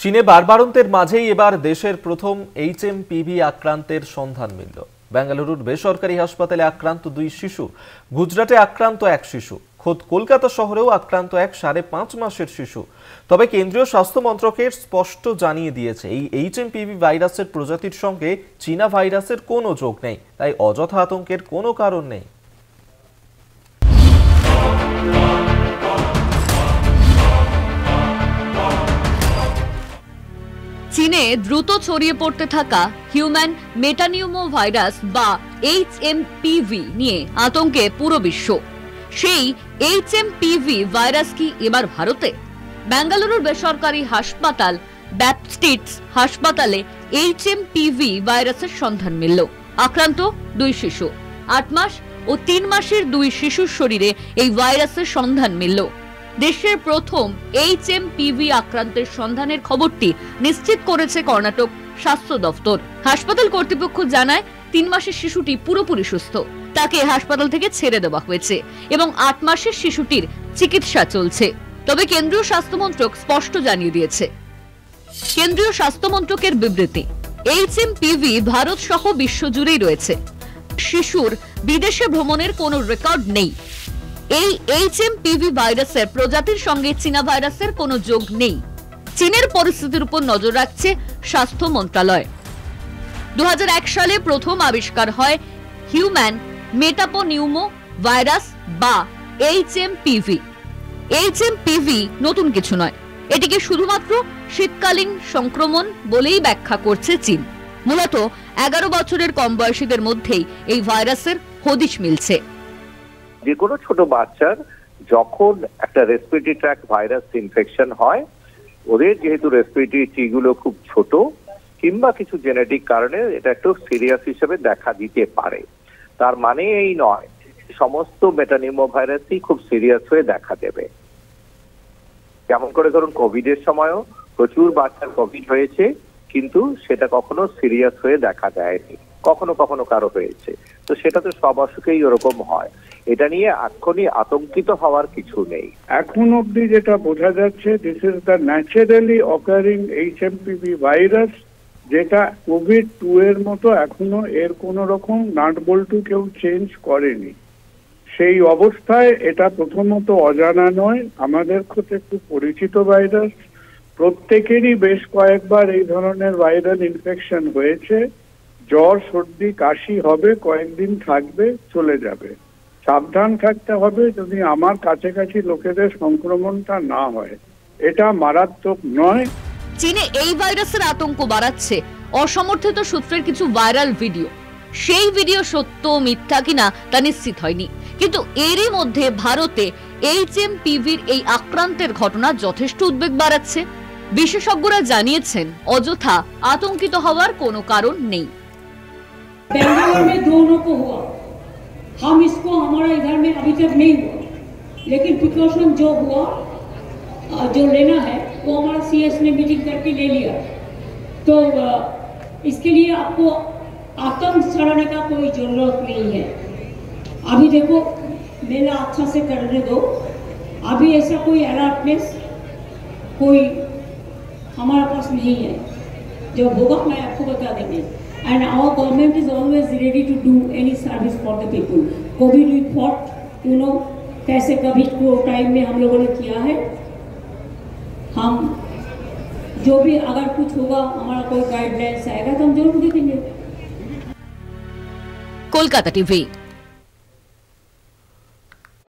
চীনে বারবারন্তের মাঝেই এবার দেশের প্রথম এইচএমপিভি আক্রান্তের সন্ধান মিলল। বেঙ্গালুরুর বেসরকারি হাসপাতালে আক্রান্ত 2 শিশু, গুজরাটে আক্রান্ত 1 শিশু, খোদ কলকাতা শহরেও আক্রান্ত এক 5.5 মাসের শিশু। তবে কেন্দ্রীয় স্বাস্থ্য মন্ত্রকের স্পষ্ট জানিয়ে দিয়েছে এই এইচএমপিভি ভাইরাসের প্রজাতির সঙ্গে চীনা ভাইরাসের কোনো যোগ নেই, তাই অযথা আতঙ্কের কোনো কারণ নেই। চীনে দ্রুত ছড়িয়ে পড়তে থাকা হিউম্যান মেটানিউমো ভাইরাস বা এইচএমপিভি নিয়ে আতঙ্কে পুরো বিশ্ব। সেই এইচএমপিভি ভাইরাস কি এবার ভারতে? বেঙ্গালুরুর বেসরকারি হাসপাতাল ব্যাপটিস্ট হাসপাতালে এইচএমপিভি ভাইরাসের সন্ধান মিলল। আক্রান্ত 2 শিশু, 8 মাস ও 3 মাসের 2 শিশুর শরীরে এই ভাইরাসের সন্ধান মিলল। দেশের প্রথম এইচএমপিভি আক্রান্তের সন্ধানের খবরটি নিশ্চিত করেছে কর্ণাটক স্বাস্থ্য দপ্তর। হাসপাতাল কর্তৃপক্ষ জানায় 3 মাসের শিশুটি পুরোপুরি সুস্থ, তাকে হাসপাতাল থেকে ছেড়ে দেওয়া হয়েছে এবং 8 মাসের শিশুটির চিকিৎসা চলছে। তবে কেন্দ্রীয় স্বাস্থ্য মন্ত্রক স্পষ্ট জানিয়ে দিয়েছে, কেন্দ্রীয় স্বাস্থ্য মন্ত্রকের বিবৃতি, এইচএমপিভি ভারত সহ বিশ্বজুড়েই রয়েছে। শিশুর বিদেশে ভ্রমণের কোনো রেকর্ড নেই। এই এইচএমপিভি ভাইরাসের প্রজাতির সঙ্গে চীনা ভাইরাসের কোনো যোগ নেই। চীনের পরিস্থিতির উপর নজর রাখছে স্বাস্থ্য মন্ত্রণালয়। 2001 সালে প্রথম আবিষ্কার হয় হিউম্যান মেটানিউমো ভাইরাস বা এইচএমপিভি। এইচএমপিভি নতুন কিছু নয়, এটিকে শুধুমাত্র শীতকালীন সংক্রমণ বলেই ব্যাখ্যা করছে চীন। মূলত 11 বছরের কম বয়সীদের মধ্যেই এই ভাইরাসের হদিশ মিলছে। যে কোনো ছোট বাচ্চার যখন একটা রেসপিরেটরি ট্র্যাক্ট ভাইরাস ইনফেকশন হয়, ওদের যেহেতু রেসপিরেটরি ট্রি-গুলো খুব ছোট কিংবা কিছু জেনেটিক কারণে এটা একটু সিরিয়াস হিসেবে দেখা দিতে পারে। তার মানে এই নয় সমস্ত মেটানিউমো ভাইরাসই খুব সিরিয়াস হয়ে দেখা দেবে। যেমন করে ধরুন কোভিডের সময়ও প্রচুর বাচ্চার কোভিড হয়েছে, কিন্তু সেটা কখনো সিরিয়াস হয়ে দেখা দেয়নি, কখনো কখনো কারো হয়েছে। তো সেটা তো সব অসুখেই ওরকম হয়, এটা নিয়ে এখনই আতঙ্কিত হওয়ার কিছু নেই। এখন অবধি যেটা বোঝা যাচ্ছে, this is the naturally occurring HMPV virus, যেটা কোভিড-2 এর মতো এখনো এর কোনো রকম নাট বল্টু কেউ চেঞ্জ করেনি। সেই অবস্থায় এটা প্রথমত অজানা নয়, আমাদের কাছে খুব পরিচিত ভাইরাস। প্রত্যেকেরই বেশ কয়েকবার এই ধরনের ভাইরাল ইনফেকশন হয়েছে। জ্বর, সর্দি, কাশি হবে, কয়েকদিন থাকবে, চলে যাবে। সাবধান থাকতে হবে যদি আমার কাছাকাছি লোকেদের সংক্রমণটা না হয়। এটা মারাত্মক নয়। চীনে এই ভাইরাসের আতঙ্ক বাড়াচ্ছে অসমর্থিত সূত্রের কিছু ভাইরাল ভিডিও। সেই ভিডিও সত্য মিথ্যা কিনা তা নিশ্চিত হয়নি, কিন্তু এরই মধ্যে ভারতে এইচএমপিভির এই আক্রান্তের ঘটনা যথেষ্ট উদ্বেগ বাড়াচ্ছে। বিশেষজ্ঞরা জানিয়েছেন অযথা আতঙ্কিত হওয়ার কোনো কারণ নেই। बेंगलुरु में दोनों को हुआ, हम इसको हमारा इधर में अभी तक नहीं हुआ, लेकिन प्रिकॉशन जो हुआ जो लेना है वो हमारा सीएस ने मीटिंग करके ले लिया। तो इसके लिए आपको आतंक चढ़ाने का कोई जरूरत नहीं है। अभी देखो मेला अच्छा से करने दो, अभी ऐसा कोई अलर्टनेस कोई हमारे पास नहीं है। जब होगा मैं आपको बता देंगे। And our government is always ready to do any service for the people. COVID we fought, you know, कैसे कोविड को टाइम में हम लोगों ने किया है। हम जो भी अगर कुछ होगा, हमारा कोई गाइडलाइंस आएगा तो हम जरूर देखेंगे। कोलकाता टीवी।